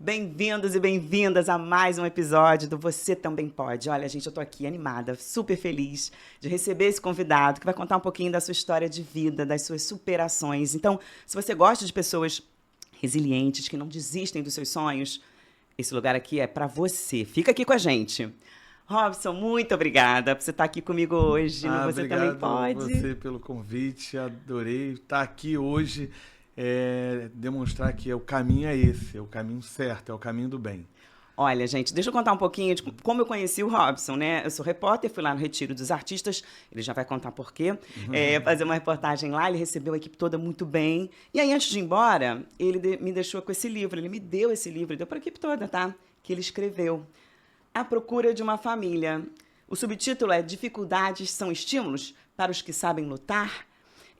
Bem-vindos e bem-vindas a mais um episódio do Você Também Pode. Olha, gente, eu tô aqui animada, super feliz de receber esse convidado que vai contar um pouquinho da sua história de vida, das suas superações. Então, se você gosta de pessoas resilientes, que não desistem dos seus sonhos, esse lugar aqui é para você. Fica aqui com a gente. Robson, muito obrigada por você estar aqui comigo hoje no Você Também Obrigado Pode. você pelo convite, adorei estar aqui hoje, demonstrar que o caminho é esse, é o caminho certo, é o caminho do bem. Olha, gente, deixa eu contar um pouquinho de como eu conheci o Robson, né? Eu sou repórter, fui lá no Retiro dos Artistas, ele já vai contar por quê. Fazer uma reportagem lá, ele recebeu a equipe toda muito bem. E aí, antes de ir embora, ele me deixou com esse livro, ele me deu esse livro, deu para a equipe toda, tá? Que ele escreveu. A Procura de uma Família. O subtítulo é Dificuldades são estímulos para os que sabem lutar?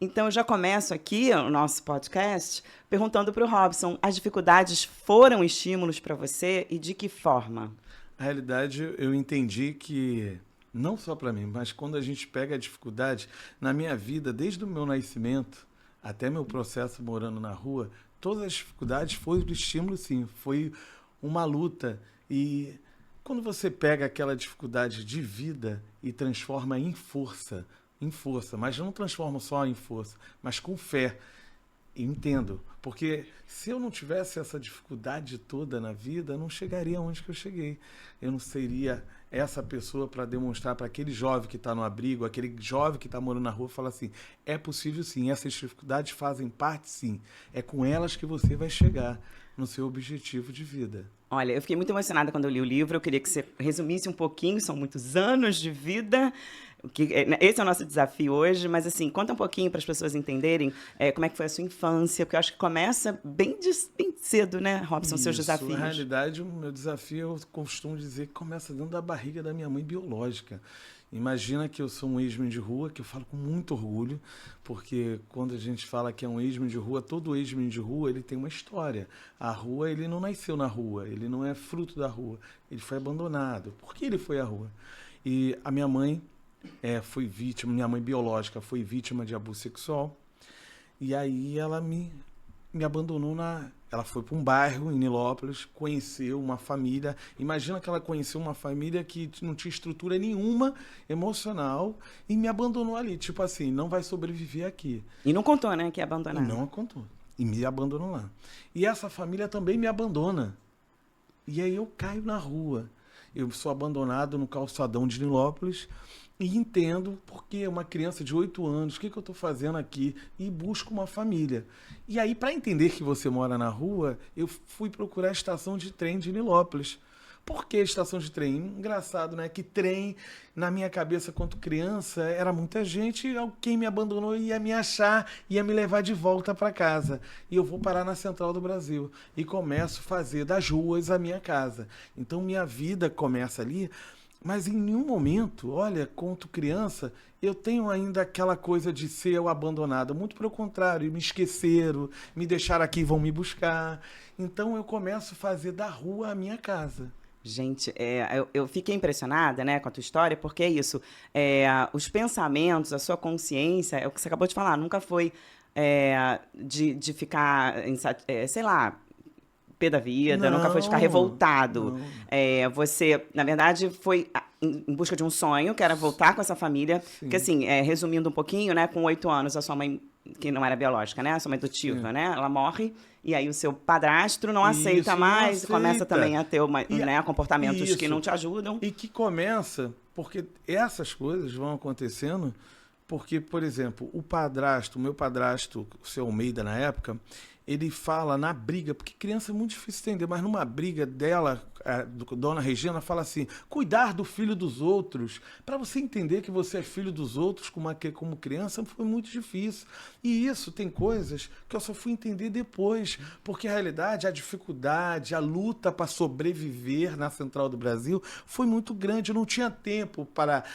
Então, eu já começo aqui o nosso podcast perguntando para o Robson, as dificuldades foram estímulos para você e de que forma? Na realidade, eu entendi que, não só para mim, mas quando a gente pega a dificuldade, na minha vida, desde o meu nascimento até meu processo morando na rua, todas as dificuldades foram estímulo, sim, foi uma luta. E quando você pega aquela dificuldade de vida e transforma em força, mas não transforma só em força, mas com fé. Entendo, porque se eu não tivesse essa dificuldade toda na vida, eu não chegaria onde que eu cheguei. Eu não seria essa pessoa para demonstrar para aquele jovem que está no abrigo, aquele jovem que está morando na rua, falar assim, é possível sim, essas dificuldades fazem parte sim, é com elas que você vai chegar no seu objetivo de vida. Olha, eu fiquei muito emocionada quando eu li o livro, eu queria que você resumisse um pouquinho, são muitos anos de vida, esse é o nosso desafio hoje, mas assim, conta um pouquinho para as pessoas entenderem como é que foi a sua infância, porque eu acho que começa bem cedo, né, Robson, seus desafios. Na realidade, o meu desafio, eu costumo dizer que começa dentro da barriga da minha mãe biológica. Imagina que eu sou um ex-men de rua, que eu falo com muito orgulho, porque quando a gente fala que é um ex-men de rua, todo ex-men de rua ele tem uma história. A rua, ele não nasceu na rua, ele não é fruto da rua, ele foi abandonado. Por que ele foi à rua? E a minha mãe foi vítima, minha mãe biológica foi vítima de abuso sexual, e aí ela me abandonou Ela foi para um bairro em Nilópolis, conheceu uma família. Imagina que ela conheceu uma família que não tinha estrutura nenhuma emocional e me abandonou ali. Tipo assim, não vai sobreviver aqui. E não contou, né, que ia abandonar. E não contou. E me abandonou lá. E essa família também me abandona. E aí eu caio na rua. Eu sou abandonado no calçadão de Nilópolis e entendo porque uma criança de 8 anos, o que eu estou fazendo aqui? E busco uma família. E aí, para entender que você mora na rua, eu fui procurar a estação de trem de Nilópolis. Por que estação de trem? Engraçado, né? Que trem, na minha cabeça, quando criança, era muita gente, quem me abandonou ia me achar, ia me levar de volta para casa. E eu vou parar na Central do Brasil. E começo a fazer das ruas a minha casa. Então, minha vida começa ali. Mas em nenhum momento, olha, quanto criança, eu tenho ainda aquela coisa de ser o abandonado. Muito pelo contrário, me esqueceram, me deixaram aqui e vão me buscar. Então eu começo a fazer da rua a minha casa. Gente, eu fiquei impressionada, né, com a tua história, porque é isso, os pensamentos, a sua consciência, é o que você acabou de falar, nunca foi de ficar, sei lá, pé da vida, nunca foi de ficar revoltado. Você, na verdade, foi em busca de um sonho, que era voltar com essa família. Sim. Porque, assim, resumindo um pouquinho, né, com 8 anos, a sua mãe, que não era biológica, né, a sua mãe adotiva, sim, né, ela morre, e aí o seu padrasto não aceita mais, começa também a ter comportamentos que não te ajudam. E que começa, porque essas coisas vão acontecendo, porque, por exemplo, o meu padrasto, o seu Almeida na época, ele fala na briga, porque criança é muito difícil entender, mas numa briga dela, Dona Regina, fala assim, cuidar do filho dos outros. Para você entender que você é filho dos outros como criança, foi muito difícil. E isso tem coisas que eu só fui entender depois, porque a realidade, a dificuldade, a luta para sobreviver na Central do Brasil foi muito grande. Eu não tinha tempo para,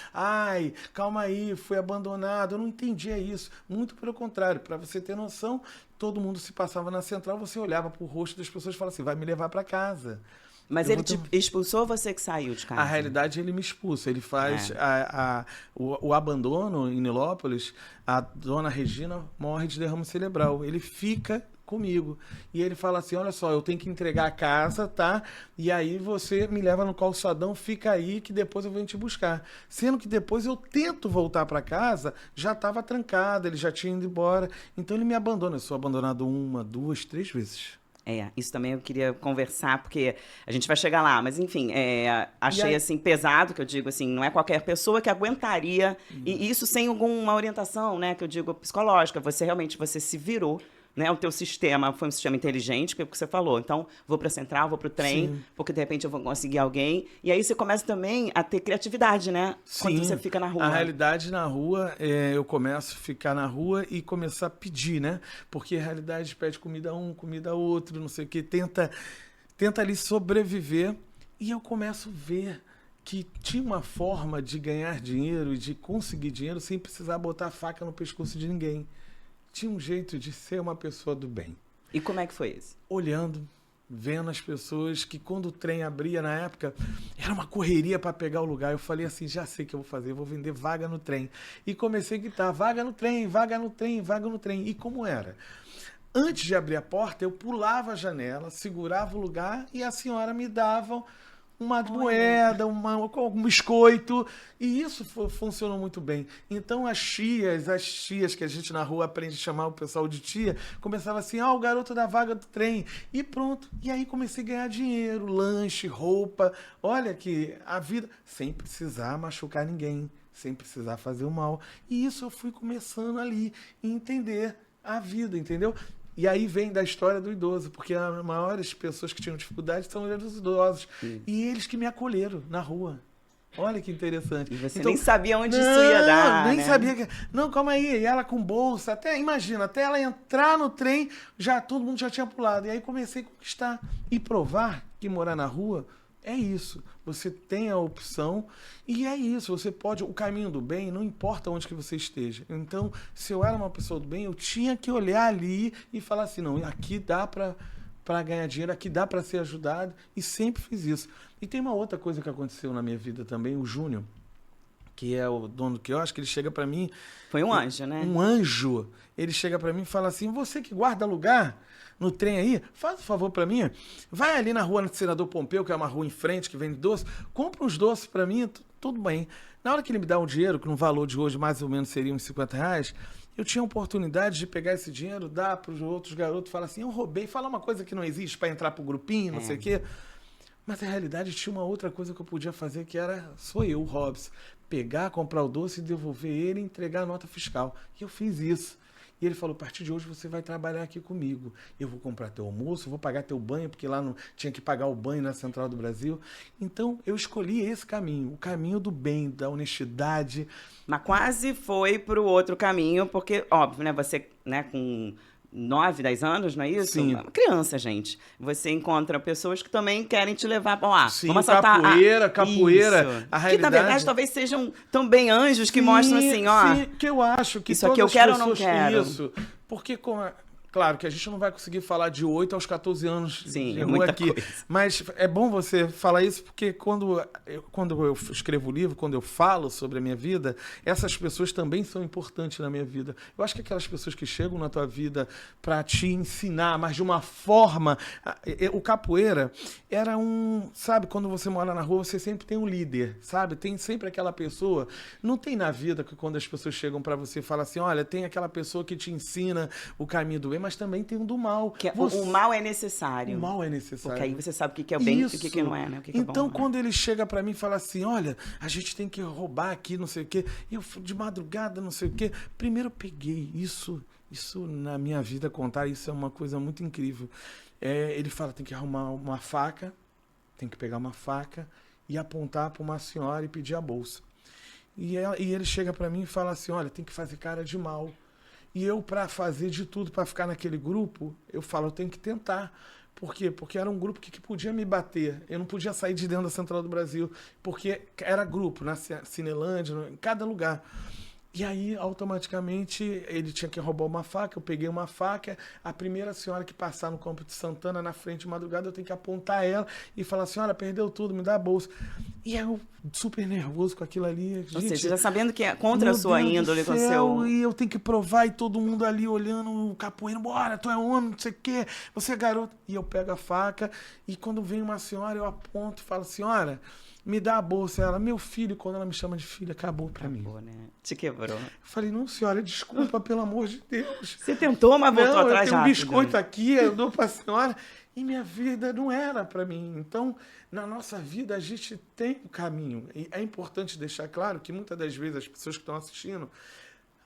calma aí, fui abandonado. Eu não entendia isso. Muito pelo contrário, para você ter noção, todo mundo se passava na Central, você olhava para o rosto das pessoas e falava assim, vai me levar para casa. Mas ele te expulsou ou você que saiu de casa? A realidade, ele me expulsa. Ele faz o abandono em Nilópolis. A Dona Regina morre de derrame cerebral. Ele fica comigo. E ele fala assim, olha só, eu tenho que entregar a casa, tá? E aí você me leva no calçadão, fica aí que depois eu venho te buscar. Sendo que depois eu tento voltar para casa, já estava trancado, ele já tinha ido embora. Então ele me abandona. Eu sou abandonado 1, 2, 3 vezes. Isso também eu queria conversar, porque a gente vai chegar lá, mas enfim, achei aí... assim pesado, que eu digo assim, não é qualquer pessoa que aguentaria, e isso sem alguma orientação, né, que eu digo psicológica, você realmente, você se virou, né, o teu sistema foi um sistema inteligente, que é o que você falou, então vou para a central, vou para o trem, Sim. porque de repente eu vou conseguir alguém, e aí você começa também a ter criatividade, né, quando Sim, você fica na rua. a realidade na rua, eu começo a ficar na rua e começar a pedir, né? Porque a realidade pede comida a um, comida a outro, não sei o quê, tenta ali sobreviver. E eu começo a ver que tinha uma forma de ganhar dinheiro e de conseguir dinheiro sem precisar botar a faca no pescoço de ninguém. Tinha um jeito de ser uma pessoa do bem. E como é que foi isso? Olhando, vendo as pessoas, que quando o trem abria na época, era uma correria para pegar o lugar. Eu falei assim, já sei o que eu vou fazer, eu vou vender vaga no trem. E comecei a gritar, vaga no trem, vaga no trem, vaga no trem. E como era? Antes de abrir a porta, eu pulava a janela, segurava o lugar e a senhora me dava uma moeda, um biscoito, e isso funcionou muito bem. Então as tias que a gente na rua aprende a chamar o pessoal de tia, começava assim, o garoto da vaga do trem, e pronto. E aí comecei a ganhar dinheiro, lanche, roupa, olha que a vida, sem precisar machucar ninguém, sem precisar fazer o mal. E isso eu fui começando ali, a entender a vida, entendeu? E aí vem da história do idoso, porque as maiores pessoas que tinham dificuldade são os idosos. E eles que me acolheram na rua. Olha que interessante. E você nem sabia onde isso ia dar, nem né? sabia que... Não, calma aí. E ela com bolsa, imagina, até ela entrar no trem, todo mundo já tinha pulado. E aí comecei a conquistar e provar que morar na rua é isso. Você tem a opção e é isso. Você pode... O caminho do bem, não importa onde que você esteja. Então, se eu era uma pessoa do bem, eu tinha que olhar ali e falar assim, não, aqui dá para ganhar dinheiro, aqui dá para ser ajudado. E sempre fiz isso. E tem uma outra coisa que aconteceu na minha vida também, o Júnior, que é o dono do quiosque, ele chega para mim... Foi um anjo, né? Um anjo. Ele chega para mim e fala assim, você que guarda lugar no trem aí, faz um favor para mim, vai ali na rua do Senador Pompeu, que é uma rua em frente que vende doce, compra uns doces para mim, tudo bem. Na hora que ele me dá um dinheiro, que no valor de hoje mais ou menos seria uns R$50, eu tinha a oportunidade de pegar esse dinheiro, dar para os outros garotos, falar assim, eu roubei, falar uma coisa que não existe para entrar pro grupinho, não sei o quê. Mas, na realidade, tinha uma outra coisa que eu podia fazer, que sou eu, o Robson, pegar, comprar o doce, devolver ele e entregar a nota fiscal. E eu fiz isso. E ele falou, a partir de hoje você vai trabalhar aqui comigo. Eu vou comprar teu almoço, vou pagar teu banho, porque lá não tinha que pagar o banho na Central do Brasil. Então, eu escolhi esse caminho, o caminho do bem, da honestidade. Mas quase foi pro outro caminho, porque, óbvio, né, você, né, com 9, 10 anos, não é isso? Sim. Uma criança, gente. Você encontra pessoas que também querem te levar para lá. Sim, vamos assaltar capoeira. Isso. A realidade... Que, na verdade, talvez sejam também anjos que mostram assim, ó... Sim, que eu acho que isso aqui eu quero ou não quero? Isso, porque claro que a gente não vai conseguir falar de 8 aos 14 anos de rua muita aqui. Coisa. Mas é bom você falar isso, porque quando eu escrevo o livro, quando eu falo sobre a minha vida, essas pessoas também são importantes na minha vida. Eu acho que aquelas pessoas que chegam na tua vida para te ensinar, mas de uma forma... O capoeira era sabe, quando você mora na rua, você sempre tem um líder, sabe? Tem sempre aquela pessoa... Não tem na vida que quando as pessoas chegam para você e falam assim, olha, tem aquela pessoa que te ensina o caminho do bem, mas também tem um do mal. O mal é necessário. O mal é necessário. Porque aí você sabe o que é o bem e o que não é, né? O que então, é bom, quando ele chega pra mim e fala assim, olha, a gente tem que roubar aqui, não sei o quê, eu de madrugada, não sei o quê, primeiro eu peguei isso na minha vida, contar isso é uma coisa muito incrível. Ele fala, tem que arrumar uma faca, tem que pegar uma faca e apontar para uma senhora e pedir a bolsa. E ele chega pra mim e fala assim, olha, tem que fazer cara de mal. E eu, para fazer de tudo para ficar naquele grupo, eu falo, eu tenho que tentar. Por quê? Porque era um grupo que podia me bater. Eu não podia sair de dentro da Central do Brasil, porque era grupo, na Cinelândia, em cada lugar. E aí, automaticamente, ele tinha que roubar uma faca, eu peguei uma faca, a primeira senhora que passar no Campo de Santana, na frente de madrugada, eu tenho que apontar ela e falar, senhora, perdeu tudo, me dá a bolsa. E eu, super nervoso com aquilo ali. Ou Gente, seja, já sabendo que é contra a meu sua Deus do índole, com o céu, seu... e eu tenho que provar, e todo mundo ali olhando o capoeira, bora, tu é homem, não sei o quê, você é garoto. E eu pego a faca, e quando vem uma senhora, eu aponto e falo, senhora, me dá a bolsa. Ela, meu filho, quando ela me chama de filho, acabou pra mim. Acabou, né? Te quebrou. Eu falei, não, senhora, desculpa, pelo amor de Deus. Você tentou, mas voltou Não, eu atrás tenho um rápido. biscoito aqui, eu dou pra senhora. E minha vida não era para mim. Então, na nossa vida, a gente tem um caminho. E é importante deixar claro que muitas das vezes as pessoas que estão assistindo,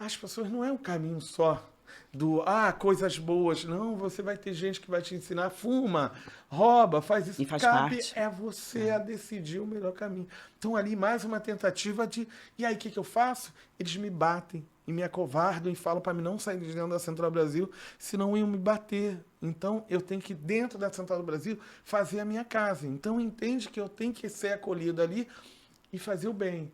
as pessoas não é um caminho só do, coisas boas. Não, você vai ter gente que vai te ensinar, fuma, rouba, faz isso. E faz Cabe parte. é você a decidir o melhor caminho. Então, ali, mais uma tentativa de... E aí, o que eu faço? Eles me batem e me acovardam e falam para mim não sair de dentro da Central do Brasil, senão iam me bater. Então, eu tenho que, dentro da Central do Brasil, fazer a minha casa. Então, entende que eu tenho que ser acolhido ali e fazer o bem.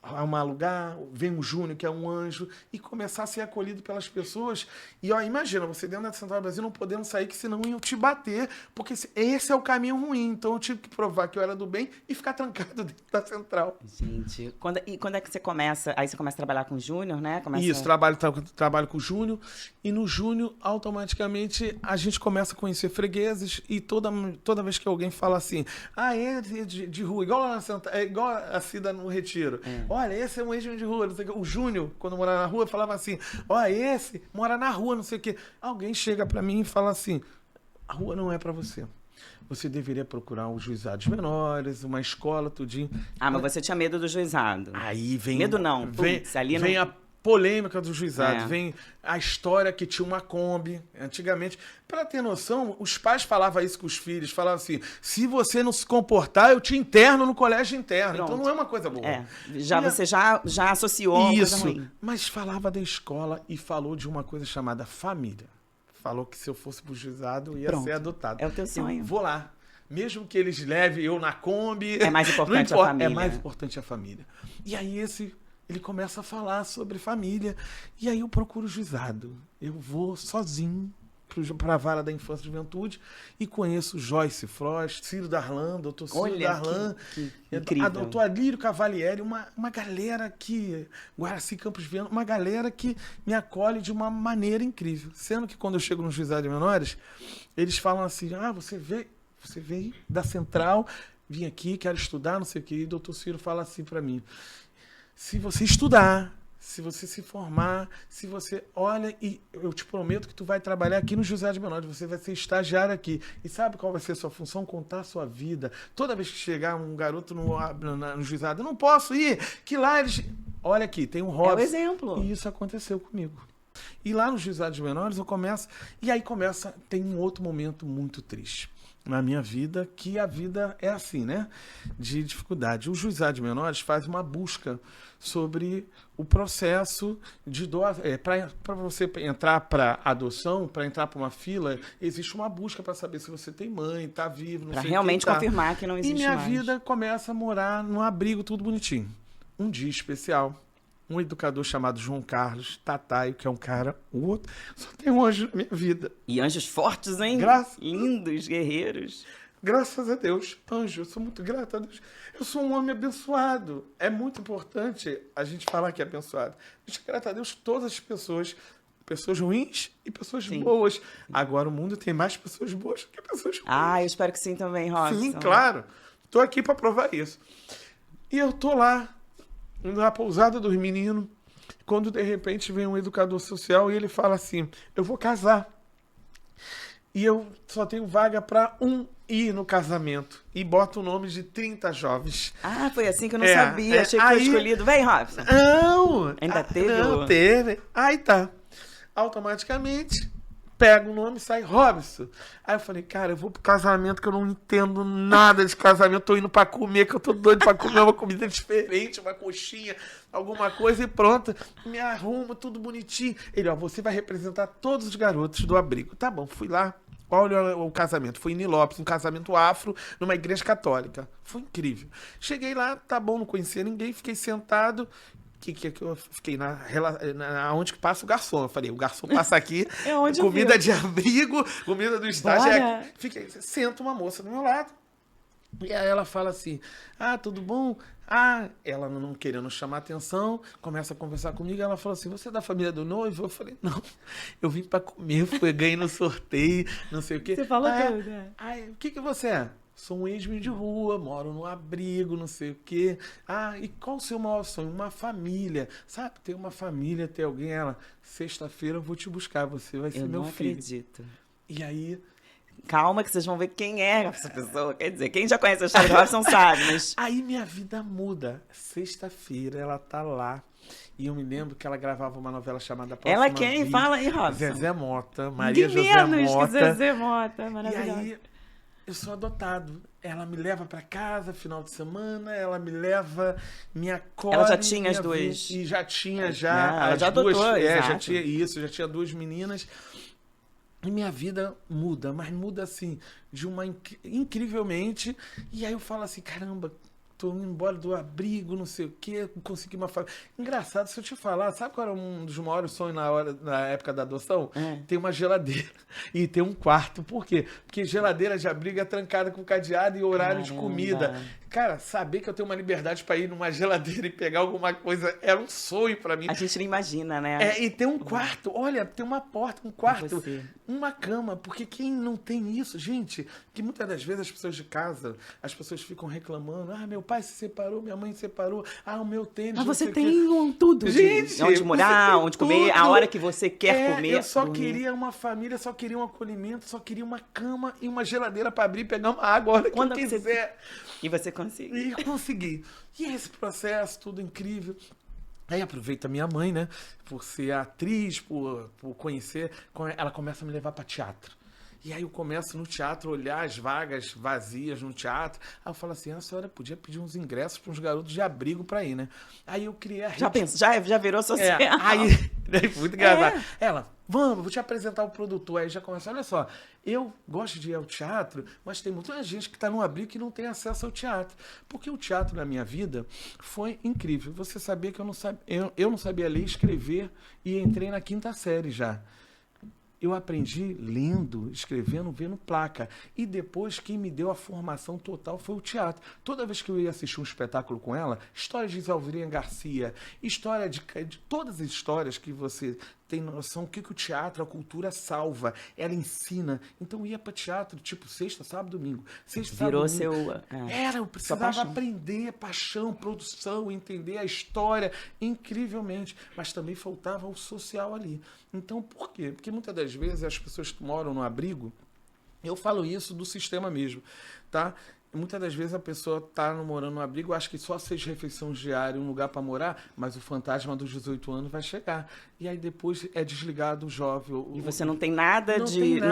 Arrumar lugar, vem um Júnior, que é um anjo, e começar a ser acolhido pelas pessoas. E, imagina, você dentro da Central do Brasil não podendo sair, que senão iam te bater, porque esse é o caminho ruim. Então, eu tive que provar que eu era do bem e ficar trancado dentro da Central. Gente, quando é que você começa? Aí você começa a trabalhar com o Júnior, né? Isso, trabalho com o Júnior, e no Júnior, automaticamente, a gente começa a conhecer fregueses, e toda vez que alguém fala assim, é de rua, igual a Cida no Retiro. Olha, esse é um ex de rua, não sei o quê. O Júnior, quando morava na rua, falava assim, esse mora na rua, não sei o quê. Alguém chega pra mim e fala assim, a rua não é pra você. Você deveria procurar os juizados menores, uma escola, tudinho. Mas você tinha medo do juizado. Aí vem... Medo não. Vem a polêmica do juizado, vem a história que tinha uma Kombi, antigamente. Para ter noção, os pais falavam isso com os filhos, falavam assim, se você não se comportar, eu te interno no colégio interno. Pronto. Então não é uma coisa boa. Você já associou uma coisa ruim. Mas falava da escola e falou de uma coisa chamada família. Falou que se eu fosse pro juizado, eu ia ser adotado. É o teu sonho. Eu vou lá. Mesmo que eles levem eu na Kombi... É mais importante a família. É mais importante a família. E aí ele começa a falar sobre família. E aí eu procuro o juizado. Eu vou sozinho para a vara da infância e juventude e conheço Joyce Frost, Ciro Darlan, doutor Ciro Darlan, a doutora Lírio Cavalieri, uma galera que, Guaraci Campos Viana, uma galera que me acolhe de uma maneira incrível. Sendo que quando eu chego no juizado de menores, eles falam assim, você veio da Central, vim aqui, quero estudar, não sei o quê. E o doutor Ciro fala assim para mim, se você estudar, se você se formar, se você olha, e eu te prometo que tu vai trabalhar aqui no Juizado de Menores, você vai ser estagiário aqui. E sabe qual vai ser a sua função? Contar a sua vida. Toda vez que chegar um garoto no juizado, eu não posso ir, que lá eles... Olha aqui, tem um Robson. É o exemplo. E isso aconteceu comigo. E lá no Juizado de Menores eu começo, e aí tem um outro momento muito triste na minha vida, que a vida é assim, né? De dificuldade. O Juizado de Menores faz uma busca sobre o processo de doação. Para você entrar para adoção, para entrar para uma fila, existe uma busca para saber se você tem mãe, está vivo, não sei o que. Para realmente confirmar que não existe mais. E minha vida começa a morar num abrigo tudo bonitinho. Um dia especial, um educador chamado João Carlos Tataio, que é um cara, o outro, só tem um anjo na minha vida. E anjos fortes, hein? Lindos, guerreiros. Graças a Deus, anjo, eu sou muito grato a Deus. Eu sou um homem abençoado. É muito importante a gente falar que é abençoado. A gente, graças a Deus, todas as pessoas ruins e pessoas boas. Agora o mundo tem mais pessoas boas do que pessoas ruins. Eu espero que sim também, Robson. Sim, claro. Estou aqui para provar isso. E eu tô lá, na pousada dos meninos, quando de repente vem um educador social e ele fala assim, eu vou casar. E eu só tenho vaga para ir no casamento. E bota o nome de 30 jovens. Foi assim que eu não sabia. Achei que foi escolhido. Vem, Robson. Não! Ainda teve? Não, teve. Aí tá. Automaticamente, pega o nome e sai Robson. Aí eu falei, cara, eu vou pro casamento que eu não entendo nada de casamento. Tô indo pra comer, que eu tô doido pra comer uma comida diferente, uma coxinha, alguma coisa e pronto. Me arrumo, tudo bonitinho. Ele, você vai representar todos os garotos do abrigo. Tá bom, fui lá. Olha o casamento. Foi em Nilópolis, um casamento afro, numa igreja católica. Foi incrível. Cheguei lá, tá bom, não conhecia ninguém, fiquei sentado. que eu fiquei onde que passa o garçom. Eu falei, o garçom passa aqui, É onde eu comida vivo. de abrigo, comida do estágio. Bora. Fiquei, senta uma moça do meu lado. E aí ela fala assim, tudo bom? Ela não querendo chamar atenção, começa a conversar comigo, ela fala assim, você é da família do noivo? Eu falei, não, eu vim pra comer, ganhei no sorteio, não sei o quê. Você falou tudo, né? O que você é? Sou um ex-menino de rua, moro no abrigo, não sei o quê. E qual o seu maior sonho? Uma família. Sabe, ter uma família, ter alguém. Ela, sexta-feira eu vou te buscar, você vai ser meu filho. Eu não acredito. E aí... Calma que vocês vão ver quem é essa pessoa. Quer dizer, quem já conhece a história do Robson sabe, mas... Aí minha vida muda. Sexta-feira ela tá lá. E eu me lembro que ela gravava uma novela chamada Próxima Ela quem? Vida. Fala aí, Robson. Zezé Mota, Maria De José menos Mota. que Zezé Mota, E maravilhosa. aí eu sou adotado. Ela me leva pra casa final de semana, ela me leva, me acolhe. Ela já tinha as duas. E já tinha Ela as já duas. adotou, já exato. tinha isso, já tinha duas meninas. E minha vida muda, mas muda assim, de uma incrivelmente. E aí eu falo assim, caramba, tô indo embora do abrigo, não sei o quê, consegui uma família. Engraçado, se eu te falar, sabe qual era um dos maiores sonhos na época da adoção? Ter uma geladeira e ter um quarto. Por quê? Porque geladeira de abrigo é trancada com cadeado e horário de comida. Cara, saber que eu tenho uma liberdade para ir numa geladeira e pegar alguma coisa era um sonho para mim. A gente não imagina, né? E ter um quarto, olha, ter uma porta, um quarto, uma cama, porque quem não tem isso, gente, que muitas das vezes as pessoas de casa, as pessoas ficam reclamando, meu pai se separou, minha mãe se separou, o meu tênis... Mas você tem tudo, gente, onde morar, onde comer, a hora que você quer comer. Eu só queria uma família, só queria um acolhimento, só queria uma cama e uma geladeira para abrir e pegar uma água a hora que eu quiser. E você conseguiu. E consegui. E esse processo, tudo incrível. Aí aproveita a minha mãe, né? Por ser atriz, por conhecer. Ela começa a me levar para teatro. E aí eu começo no teatro, olhar as vagas vazias no teatro. Aí eu falo assim, a senhora podia pedir uns ingressos para uns garotos de abrigo para ir, né? Aí eu criei a rede... Já pensou? Já virou social. Aí, muito engraçado. Ela, vamos, vou te apresentar o produtor. Aí já começa, olha só, eu gosto de ir ao teatro, mas tem muita gente que está no abrigo que não tem acesso ao teatro. Porque o teatro na minha vida foi incrível. Você sabia que eu não sabia ler e escrever e entrei na 5ª série já. Eu aprendi lendo, escrevendo, vendo placa. E depois quem me deu a formação total foi o teatro. Toda vez que eu ia assistir um espetáculo com ela, história de Isalvirinha Garcia, história de todas as histórias que você tem noção, o que o teatro, a cultura salva. Ela ensina. Então eu ia para teatro, tipo, sexta, sábado, domingo. Virou seu... Eu precisava aprender paixão, produção, entender a história incrivelmente. Mas também faltava o social ali. Então, por quê? Porque muitas das vezes as pessoas que moram no abrigo, eu falo isso do sistema mesmo, tá? Muitas das vezes a pessoa está morando no abrigo, acha que só 6 refeições diárias, um lugar para morar, mas o fantasma dos 18 anos vai chegar. E aí depois é desligado o jovem. E você não tem nada não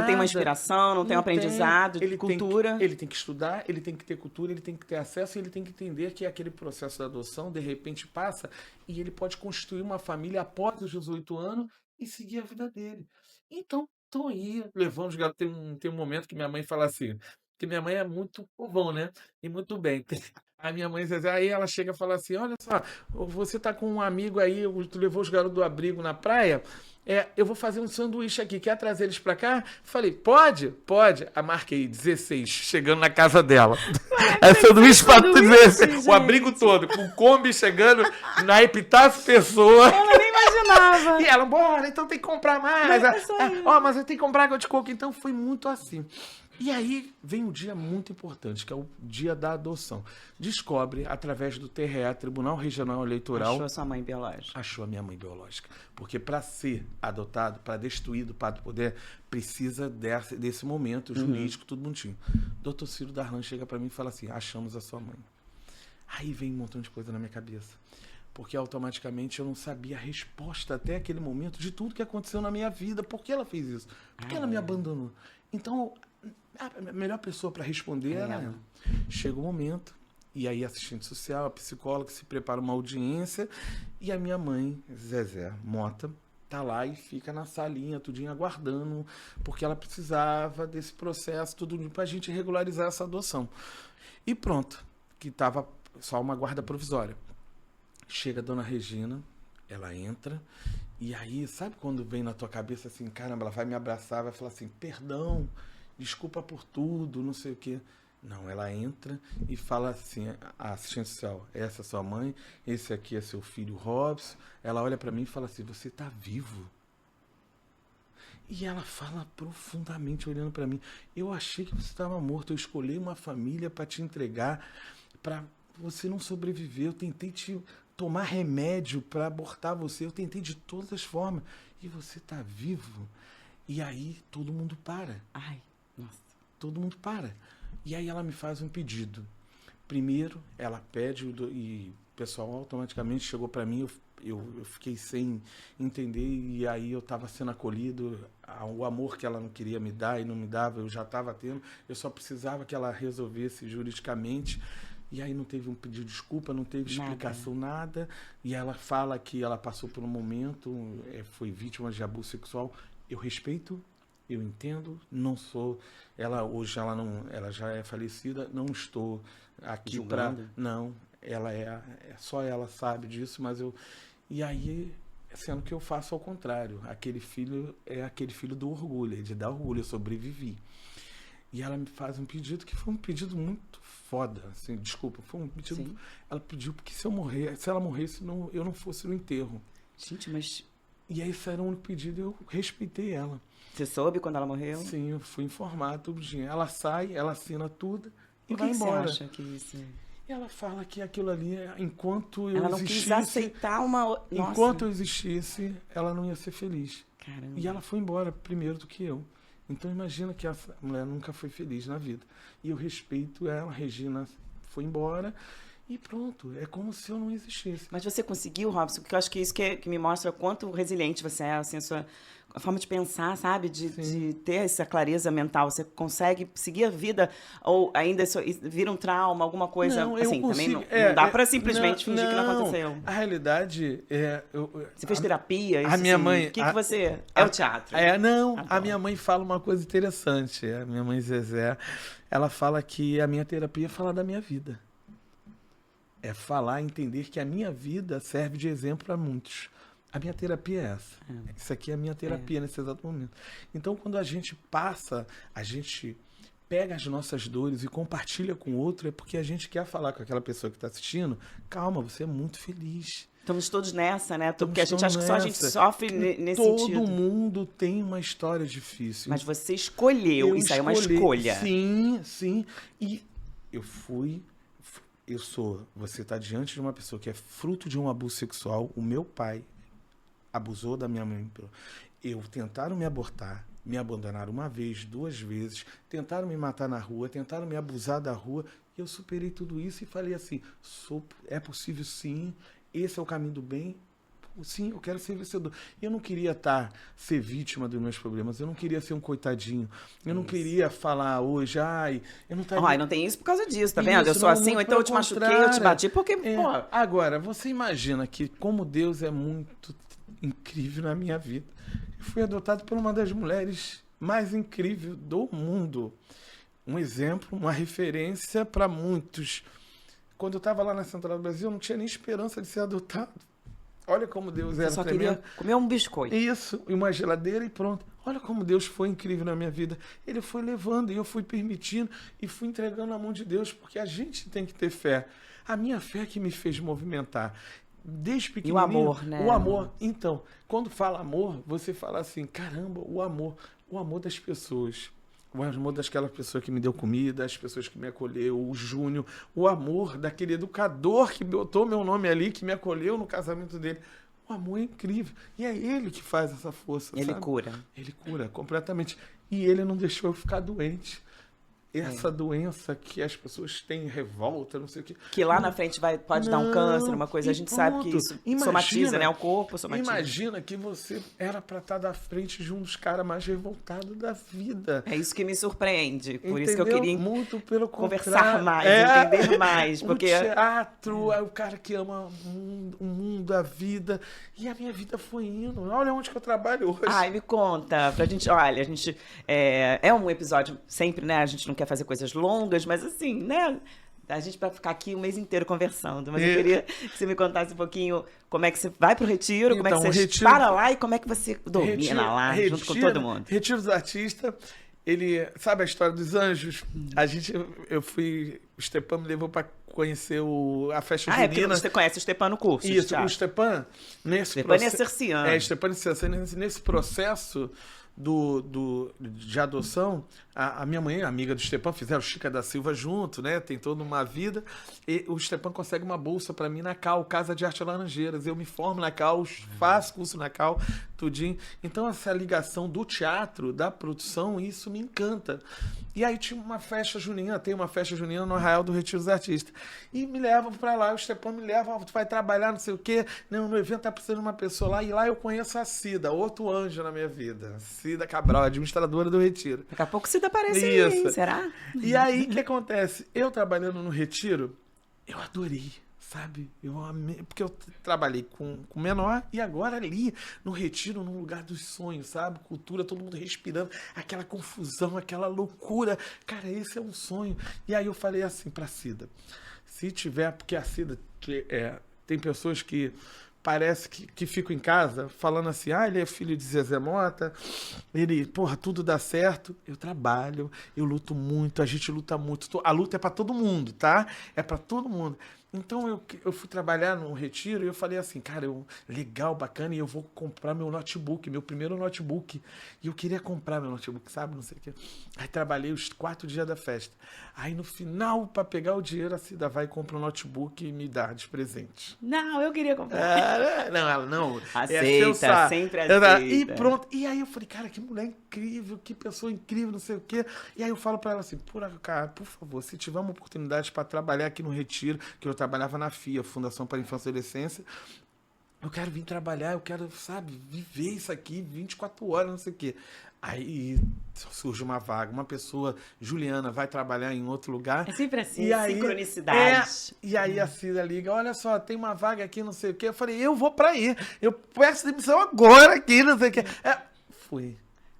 tem uma inspiração, não tem um aprendizado, cultura. Ele tem que estudar, ele tem que ter cultura, ele tem que ter acesso, ele tem que entender que aquele processo da adoção, de repente, passa e ele pode construir uma família após os 18 anos e seguir a vida dele. Então, estou aí levando os garotos. Tem um momento que minha mãe fala assim, que minha mãe é muito povão, né? E muito bem. A minha mãe, aí ela chega e fala assim, olha só, você tá com um amigo aí, tu levou os garotos do abrigo na praia, eu vou fazer um sanduíche aqui, quer trazer eles pra cá? Falei, pode? Pode. Marquei 16, chegando na casa dela. Sanduíche pra 16, o abrigo todo, com o Kombi chegando na Epitácio Pessoa. Ela nem imaginava. E ela, bora, então tem que comprar mais. Mas eu tenho que comprar água de coco. Então foi muito assim. E aí vem um dia muito importante, que é o dia da adoção. Descobre, através do TRE, Tribunal Regional Eleitoral... Achou a sua mãe biológica. Achou a minha mãe biológica. Porque para ser adotado, para destruir do Pátrio Poder, precisa desse momento jurídico, tudo bonitinho. Doutor Ciro Darlan chega para mim e fala assim, achamos a sua mãe. Aí vem um montão de coisa na minha cabeça. Porque automaticamente eu não sabia a resposta até aquele momento de tudo que aconteceu na minha vida. Por que ela fez isso? Por que ela me abandonou? Então... a melhor pessoa para responder era ela. Chega o momento, e aí a assistente social, a psicóloga, se prepara uma audiência, e a minha mãe, Zezé Mota, tá lá e fica na salinha, tudinho aguardando, porque ela precisava desse processo, tudo para a gente regularizar essa adoção. E pronto, que tava só uma guarda provisória. Chega a dona Regina, ela entra, e aí, sabe quando vem na tua cabeça assim, caramba, ela vai me abraçar, vai falar assim, perdão, desculpa por tudo, não sei o quê. Não, ela entra e fala assim, a assistente social, essa é sua mãe, esse aqui é seu filho Robson. Ela olha pra mim e fala assim, você tá vivo? E ela fala profundamente olhando pra mim, eu achei que você estava morto, eu escolhi uma família pra te entregar, pra você não sobreviver, eu tentei te tomar remédio pra abortar você, eu tentei de todas as formas, e você tá vivo? E aí todo mundo para. Ai, nossa. Todo mundo para. E aí ela me faz um pedido. Primeiro, ela pede e o pessoal automaticamente chegou para mim, eu fiquei sem entender e aí eu estava sendo acolhido, o amor que ela não queria me dar e não me dava, eu já estava tendo, eu só precisava que ela resolvesse juridicamente. E aí não teve um pedido de desculpa, não teve explicação, nada. E ela fala que ela passou por um momento, foi vítima de abuso sexual. Eu respeito, eu entendo, não sou... Hoje ela já é falecida, não estou aqui para... Não, ela só ela sabe disso, mas eu... E aí, sendo que eu faço ao contrário. Aquele filho é aquele filho do orgulho, é de dar orgulho, eu sobrevivi. E ela me faz um pedido que foi um pedido muito foda, assim, desculpa, foi um pedido... Sim. Ela pediu porque se ela morresse, eu não fosse no enterro. Gente, mas... E aí, esse era o único pedido, eu respeitei ela. Você soube quando ela morreu? Sim, eu fui informado todo dia. Ela sai, ela assina tudo e vai embora. Você acha que isso... E ela fala que aquilo ali, enquanto eu existisse... Ela não quis aceitar uma... Nossa. Enquanto eu existisse, ela não ia ser feliz. Caramba. E ela foi embora primeiro do que eu. Então imagina que essa mulher nunca foi feliz na vida. E eu respeito ela, a Regina foi embora e pronto. É como se eu não existisse. Mas você conseguiu, Robson? Porque eu acho que isso que me mostra o quanto resiliente você é, assim, a forma de pensar, sabe? De ter essa clareza mental. Você consegue seguir a vida ou ainda isso vira um trauma, alguma coisa não, assim? Consigo, também não dá para simplesmente fingir que não aconteceu. A realidade é... Você fez terapia? A minha mãe... O que você... É o teatro. A minha mãe fala uma coisa interessante. A minha mãe Zezé, ela fala que a minha terapia é falar da minha vida. É falar, entender que a minha vida serve de exemplo para muitos. A minha terapia é essa. Isso aqui é a minha terapia nesse exato momento. Então, quando a gente pega as nossas dores e compartilha com o outro, é porque a gente quer falar com aquela pessoa que está assistindo, calma, você é muito feliz. Estamos todos nessa, né? Porque a gente acha que só a gente sofre nesse sentido. Todo mundo tem uma história difícil. Mas você escolheu, isso aí é uma escolha. Sim, sim. E você está diante de uma pessoa que é fruto de um abuso sexual. O meu pai abusou da minha mãe. Tentaram me abortar, me abandonaram uma vez, 2 vezes, tentaram me matar na rua, tentaram me abusar da rua, e eu superei tudo isso e falei assim, é possível sim, esse é o caminho do bem, sim, eu quero ser vencedor. Eu não queria ser vítima dos meus problemas, eu não queria ser um coitadinho, eu não queria falar hoje, eu não estaria... não tem isso por causa disso, tá vendo? Eu sou assim, ou então eu te machuquei, eu te bati, porque, Agora, você imagina que como Deus é muito incrível na minha vida. Eu fui adotado por uma das mulheres mais incríveis do mundo. Um exemplo, uma referência para muitos. Quando eu estava lá na Central do Brasil, eu não tinha nem esperança de ser adotado. Olha como Deus era só tremendo. Queria comer um biscoito. Isso, e uma geladeira e pronto. Olha como Deus foi incrível na minha vida. Ele foi levando e eu fui permitindo e fui entregando na mão de Deus, porque a gente tem que ter fé. A minha fé que me fez movimentar. Desde pequenininho. E o amor, né? O amor. Então, quando fala amor, você fala assim, caramba, o amor das pessoas. O amor daquela pessoa que me deu comida, as pessoas que me acolheu, o Júnior, o amor daquele educador que botou meu nome ali, que me acolheu no casamento dele. O amor é incrível. E é ele que faz essa força, Ele sabe? cura. Ele cura completamente. E ele não deixou eu ficar doente. Essa doença que as pessoas têm, revolta, não sei o quê. Que lá na frente pode dar um câncer, uma coisa, a gente sabe que isso somatiza, né? O corpo somatiza. Imagina que você era para estar da frente de um dos caras mais revoltados da vida. É isso que me surpreende. Por Entendeu? Isso que eu queria muito pelo conversar mais, entender mais. Porque... O teatro é o cara que ama o mundo, a vida. E a minha vida foi indo. Olha onde que eu trabalho hoje. Ai, me conta. Pra gente, olha, a gente... É um episódio sempre, né? A gente não quer fazer coisas longas, mas assim, né? A gente vai ficar aqui um mês inteiro conversando, mas eu queria que você me contasse um pouquinho como é que você vai pro retiro, como é que você para lá e como é que você domina lá, junto com todo mundo. Retiro do Artista, ele... Sabe a história dos anjos? O Stepan me levou para conhecer a festa junina. Porque você conhece o Stepan no curso. Isso, o Stepan... Stepan é cerciano. Stepan é cerciano. Nesse processo de adoção, a minha mãe, amiga do Stepan, fizeram Chica da Silva junto, né? Tem toda uma vida. E o Stepan consegue uma bolsa para mim na CAL, Casa de Arte Laranjeiras. Eu me formo na CAL, faço curso na CAL, tudinho. Então, essa ligação do teatro, da produção, isso me encanta. E aí tinha uma festa junina, tem uma festa junina no Arraial do Retiro dos Artistas. E me levam para lá, o Stepan me leva, tu vai trabalhar, não sei o quê. Não, no evento tá precisando de uma pessoa lá. E lá eu conheço a Cida, outro anjo na minha vida. Cida Cabral, administradora do Retiro. Daqui a pouco Cida aparece aí, será? E aí, o que acontece? Eu trabalhando no Retiro, eu adorei, sabe? Eu amei, porque eu trabalhei com menor e agora ali, no Retiro, num lugar dos sonhos, sabe? Cultura, todo mundo respirando, aquela confusão, aquela loucura. Cara, esse é um sonho. E aí eu falei assim pra Cida, se tiver, porque a Cida, tem pessoas que parece que ficam em casa falando assim, ele é filho de Zezé Mota, ele, tudo dá certo. Eu trabalho, eu luto muito, a gente luta muito. A luta é para todo mundo, tá? É para todo mundo. Então eu fui trabalhar no Retiro e eu falei assim, cara, legal, bacana, e eu vou comprar meu notebook, meu primeiro notebook. E eu queria comprar meu notebook, sabe? Não sei o quê. Aí trabalhei os 4 dias da festa. Aí no final, para pegar o dinheiro, a Cida vai e compra um notebook e me dá de presente. Não, eu queria comprar. Ela não. Aceita, sempre aceita. E pronto. E aí eu falei, cara, que mulher incrível, que pessoa incrível, não sei o quê. E aí eu falo para ela assim, por favor, se tiver uma oportunidade para trabalhar aqui no Retiro, que eu trabalhava na FIA, Fundação para a Infância e Adolescência, eu quero vir trabalhar, eu quero, sabe, viver isso aqui 24 horas, não sei o quê. Aí surge uma vaga, uma pessoa, Juliana, vai trabalhar em outro lugar. É sempre assim, e aí, sincronicidade. E aí a Cida liga, olha só, tem uma vaga aqui, não sei o quê. Eu falei, eu vou pra aí, eu peço demissão agora aqui, não sei o quê. Fui.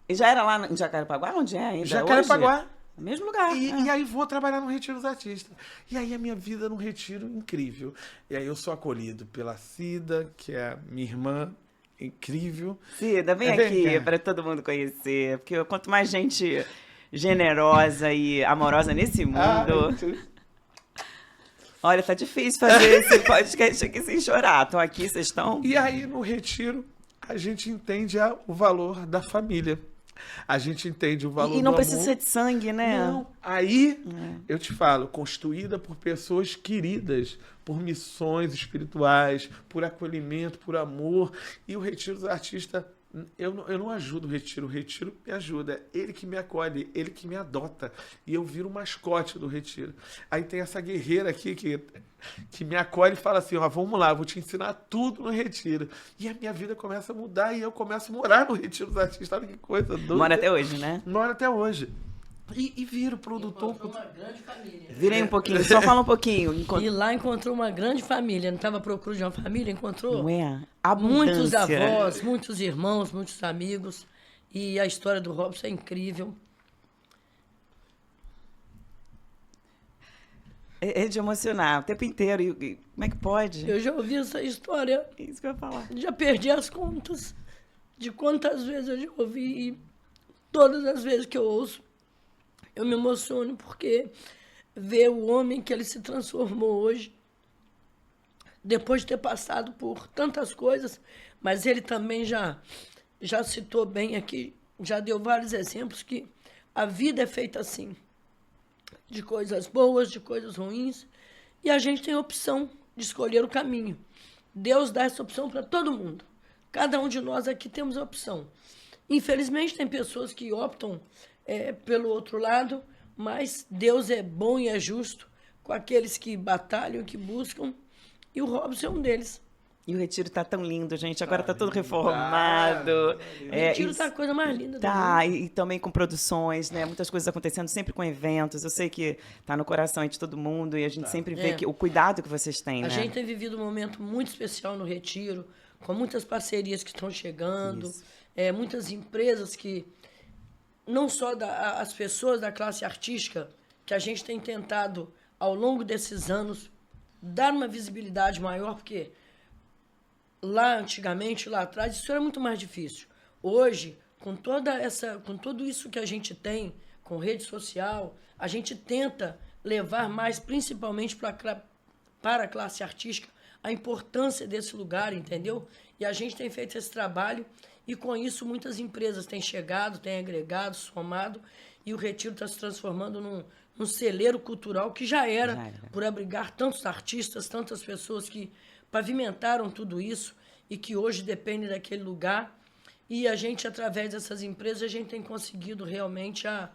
E já era lá em Jacarepaguá? Onde é ainda Jacarepaguá. Hoje? No mesmo lugar. E aí vou trabalhar no Retiro dos Artistas. E aí a minha vida no Retiro, incrível. E aí eu sou acolhido pela Cida, que é minha irmã, incrível. Cida, vem aqui para todo mundo conhecer. Porque quanto mais gente generosa e amorosa nesse mundo... Olha, tá difícil fazer esse podcast aqui sem chorar. Estão aqui, vocês estão... E aí no Retiro a gente entende o valor da família. A gente entende o valor do amor. E não precisa ser de sangue, né? Não. Aí, eu te falo, construída por pessoas queridas, por missões espirituais, por acolhimento, por amor. E o Retiro dos Artistas, eu não ajudo o Retiro me ajuda. É ele que me acolhe, ele que me adota. E eu viro o mascote do Retiro. Aí tem essa guerreira aqui que me acolhe e fala assim, vamos lá, eu vou te ensinar tudo no Retiro. E a minha vida começa a mudar e eu começo a morar no Retiro dos Artistas. Olha que coisa doida. Mora até hoje, né? Mora até hoje. E viro produtor. Encontrou uma grande família. Virei um pouquinho, só fala um pouquinho. E lá encontrou uma grande família. Não estava à procura de uma família, encontrou Não é? muitos Abundância. avós, muitos irmãos, muitos amigos. E a história do Robson é incrível. É de emocionar o tempo inteiro. E como é que pode? Eu já ouvi essa história, É isso que eu ia falar. já perdi as contas de quantas vezes eu já ouvi. E todas as vezes que eu ouço, eu me emociono, porque ver o homem que ele se transformou hoje, depois de ter passado por tantas coisas, mas ele também já citou bem aqui, já deu vários exemplos que a vida é feita assim, de coisas boas, de coisas ruins, e a gente tem a opção de escolher o caminho. Deus dá essa opção para todo mundo. Cada um de nós aqui temos a opção. Infelizmente, tem pessoas que optam pelo outro lado, mas Deus é bom e é justo com aqueles que batalham, que buscam, e o Robson é um deles. E o Retiro tá tão lindo, gente. Agora tá todo reformado. O Retiro tá a coisa mais linda do Tá, mundo. e também com produções, né? Muitas coisas acontecendo, sempre com eventos. Eu sei que tá no coração de todo mundo e a gente sempre vê o cuidado que vocês têm, A né? gente tem vivido um momento muito especial no Retiro, com muitas parcerias que estão chegando, muitas empresas que, não só as pessoas da classe artística, que a gente tem tentado ao longo desses anos, dar uma visibilidade maior, porque lá antigamente, lá atrás, isso era muito mais difícil. Hoje, com tudo isso que a gente tem, com rede social, a gente tenta levar mais, principalmente para a classe artística, a importância desse lugar, entendeu? E a gente tem feito esse trabalho e, com isso, muitas empresas têm chegado, têm agregado, somado, e o Retiro está se transformando num celeiro cultural que já era, por abrigar tantos artistas, tantas pessoas que pavimentaram tudo isso e que hoje dependem daquele lugar. E a gente, através dessas empresas, a gente tem conseguido realmente a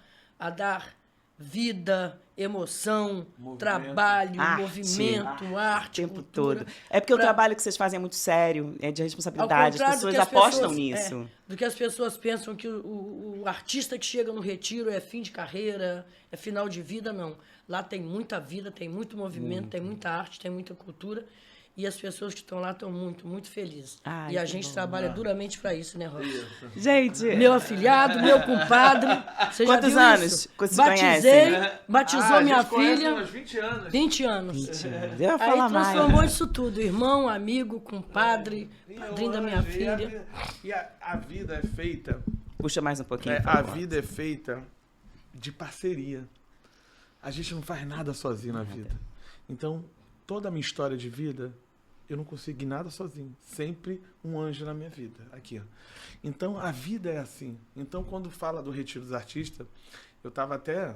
dar vida, emoção, trabalho, movimento, arte, o tempo cultura, todo. É porque o trabalho que vocês fazem é muito sério, é de responsabilidade, as pessoas apostam nisso. Do que as pessoas pensam que o artista que chega no Retiro é fim de carreira, é final de vida, não. Lá tem muita vida, tem muito movimento, tem muita arte, tem muita cultura. E as pessoas que estão lá estão muito, muito felizes. E a gente trabalha duramente para isso, né, Robson? Gente... Meu afilhado, meu compadre. Você Quantos já viu anos isso? vocês Batizei, conhecem? batizou minha filha. Uns 20 anos. 20 anos. 20 anos. Eu ia Aí falar transformou mais. isso tudo. Irmão, amigo, compadre, padrinho da minha filha. E a vida é feita... Puxa mais um pouquinho. por A favor. vida é feita de parceria. A gente não faz nada sozinho na vida. Então, toda a minha história de vida, eu não consegui nada sozinho. Sempre um anjo na minha vida. Aqui, ó. Então, a vida é assim. Então, quando fala do Retiro dos Artistas, eu estava até...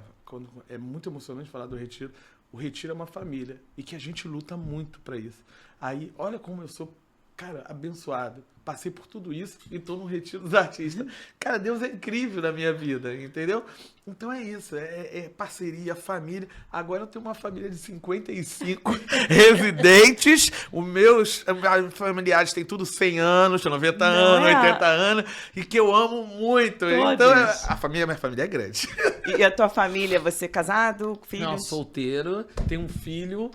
é muito emocionante falar do Retiro. O Retiro é uma família e que a gente luta muito para isso. Aí, olha como eu sou, cara, abençoado. Passei por tudo isso e estou no Retiro dos Artistas. Cara, Deus é incrível na minha vida, entendeu? Então é isso, é parceria, família. Agora eu tenho uma família de 55 residentes. Os meus familiares têm tudo 100 anos, 90 anos, 80 anos, e que eu amo muito. Todos. Então, minha família é grande. E a tua família, você é casado, filhos? Não, solteiro, tenho um filho...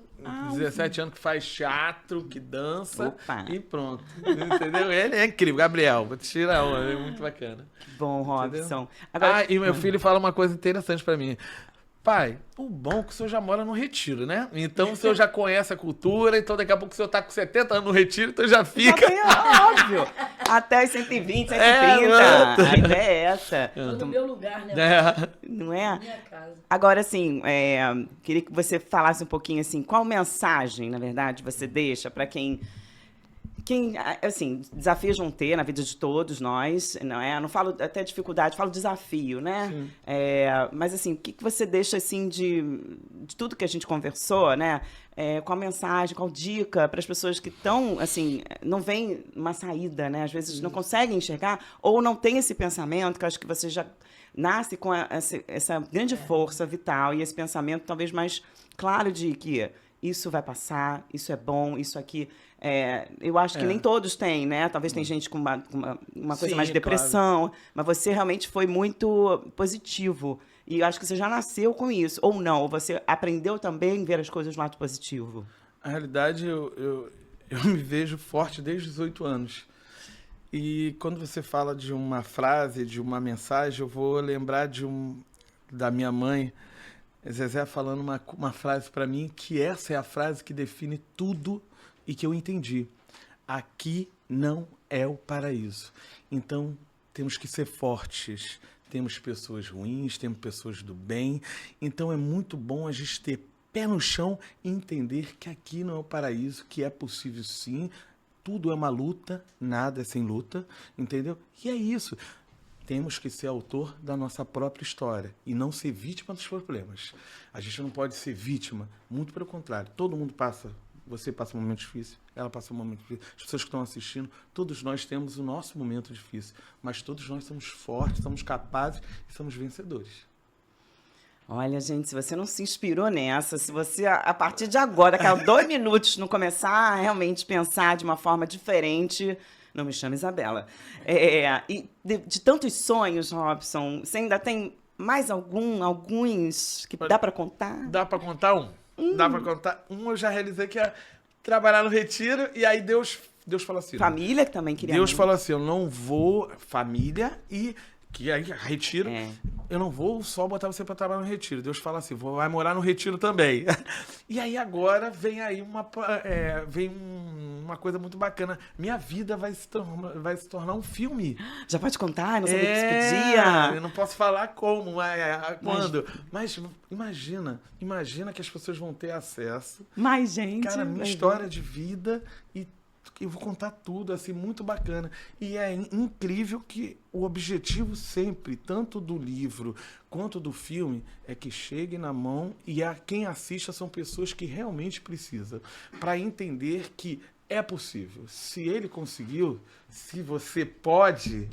17 anos que faz teatro, que dança. Opa. E pronto. Entendeu? Ele é incrível, Gabriel. Vou te tirar uma, é muito bacana. Que bom, Robson. Entendeu? Agora... E meu filho fala uma coisa interessante pra mim. Pai, o bom é que o senhor já mora no Retiro, né? Então o senhor já conhece a cultura, então daqui a pouco o senhor tá com 70 anos no Retiro, então já fica. Óbvio. Até os 120, 130. A ideia é essa. Tô no meu lugar, né? Não é? Minha casa. Agora, assim, queria que você falasse um pouquinho, assim, qual mensagem, na verdade, você deixa para quem, assim, desafios vão ter na vida de todos nós, não é? Não falo até dificuldade, falo desafio, né? Mas, assim, o que você deixa, assim, de tudo que a gente conversou, né? Qual mensagem, qual dica para as pessoas que estão, assim, não vem uma saída, né? Às vezes não conseguem enxergar ou não tem esse pensamento, que eu acho que você já nasce com essa grande força vital e esse pensamento talvez mais claro de que isso vai passar, isso é bom, isso aqui... eu acho que nem todos têm, né? Talvez tem gente com uma coisa mais de depressão, mas você realmente foi muito positivo. E eu acho que você já nasceu com isso, ou não, ou você aprendeu também a ver as coisas do lado positivo. Na realidade, eu me vejo forte desde os 8 anos. E quando você fala de uma frase, de uma mensagem, eu vou lembrar da minha mãe, Zezé, falando uma frase para mim, que essa é a frase que define tudo e que eu entendi. Aqui não é o paraíso. Então, temos que ser fortes. Temos pessoas ruins, temos pessoas do bem. Então, é muito bom a gente ter pé no chão e entender que aqui não é o paraíso, que é possível sim. Tudo é uma luta, nada é sem luta, entendeu? E é isso. Temos que ser autor da nossa própria história e não ser vítima dos problemas. A gente não pode ser vítima, muito pelo contrário. Todo mundo passa, você passa um momento difícil, ela passa um momento difícil, as pessoas que estão assistindo, todos nós temos o nosso momento difícil, mas todos nós somos fortes, somos capazes e somos vencedores. Olha, gente, se você não se inspirou nessa, se você, a partir de agora, daqui a 2 minutos, não começar a realmente pensar de uma forma diferente, não me chame Isabela. E de tantos sonhos, Robson, você ainda tem mais alguns que dá para contar? Dá para contar um? Dá para contar um, eu já realizei, que é trabalhar no Retiro, e aí Deus falou assim... Família que também queria... Deus falou assim, eu não vou... Família e... Que aí, Retiro... eu não vou só botar você para trabalhar no retiro. Deus fala assim, vai morar no retiro também. E aí agora vem aí uma coisa muito bacana. Minha vida vai se tornar um filme. Já pode contar? Não sabia que se podia. Eu não posso falar como, quando. Mas imagina que as pessoas vão ter acesso. Mas, gente... Cara, minha história de vida e eu vou contar tudo, assim, muito bacana. E é incrível que o objetivo sempre, tanto do livro quanto do filme, é que chegue na mão e quem assista são pessoas que realmente precisam, para entender que é possível. Se ele conseguiu, se você pode,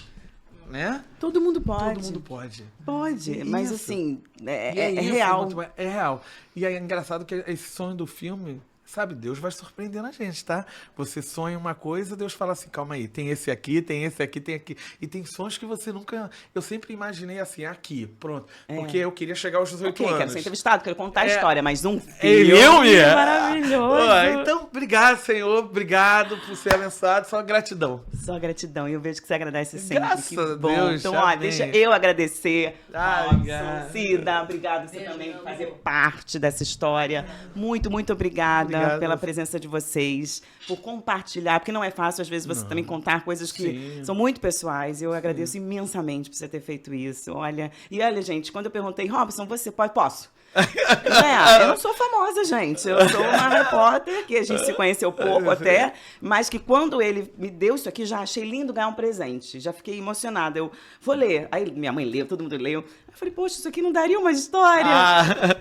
né? Todo mundo pode. Todo mundo pode. Pode, mas Isso. assim, É isso, real. É real. E é engraçado que esse sonho do filme... Sabe, Deus vai surpreendendo a gente, tá? Você sonha uma coisa, Deus fala assim, calma aí, tem esse aqui, tem esse aqui, tem aqui. E tem sonhos que você nunca... Eu sempre imaginei assim, aqui, pronto. Porque eu queria chegar aos 18 anos. Quero ser entrevistado, quero contar a história, mas um filme maravilhoso. Então, obrigado, Senhor, obrigado por ser abençoado, só gratidão. Só gratidão, e eu vejo que você agradece sempre. Graças a Deus. Então, olha, deixa eu agradecer. Obrigado. Cida, obrigado você também por fazer parte dessa história. Muito, muito obrigada pela presença de vocês, por compartilhar, porque não é fácil, às vezes, você também contar coisas que são muito pessoais. Eu agradeço imensamente por você ter feito isso. Olha, gente, quando eu perguntei, Robson, você pode? Posso? Eu não sou famosa, gente. Eu sou uma repórter que a gente se conheceu pouco até, mas que quando ele me deu isso aqui, já achei lindo ganhar um presente. Já fiquei emocionada. Eu vou ler. Aí minha mãe leu, todo mundo leu. Eu falei, poxa, isso aqui não daria uma história.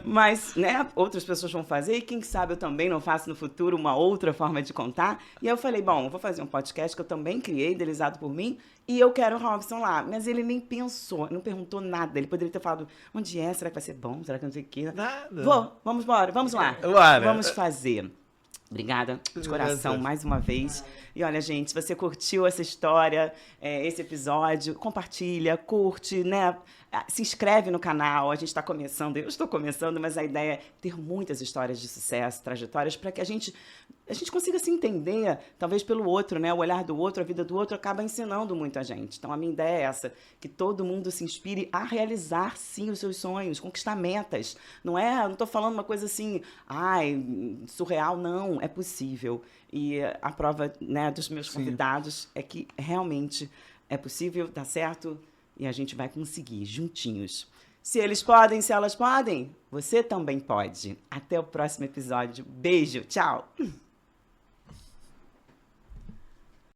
Mas, né, outras pessoas vão fazer e quem sabe eu também não faço no futuro uma outra forma de contar. E aí eu falei, bom, eu vou fazer um podcast que eu também criei, idealizado por mim, e eu quero o Robson lá. Mas ele nem pensou, não perguntou nada. Ele poderia ter falado, onde é? Será que vai ser bom? Será que não sei o quê? Nada. Vamos embora, vamos lá. Vamos fazer. Obrigada de coração mais uma vez. E olha, gente, se você curtiu essa história, esse episódio, compartilha, curte, né? Se inscreve no canal, a gente está começando, eu estou começando, mas a ideia é ter muitas histórias de sucesso, trajetórias, para que a gente consiga se entender, talvez pelo outro, né? O olhar do outro, a vida do outro acaba ensinando muito a gente. Então, a minha ideia é essa, que todo mundo se inspire a realizar, sim, os seus sonhos, conquistar metas. Não estou falando uma coisa assim, surreal, não, é possível. E a prova, né, dos meus convidados é que realmente é possível, dá certo, e a gente vai conseguir, juntinhos. Se eles podem, se elas podem, você também pode. Até o próximo episódio. Beijo, tchau!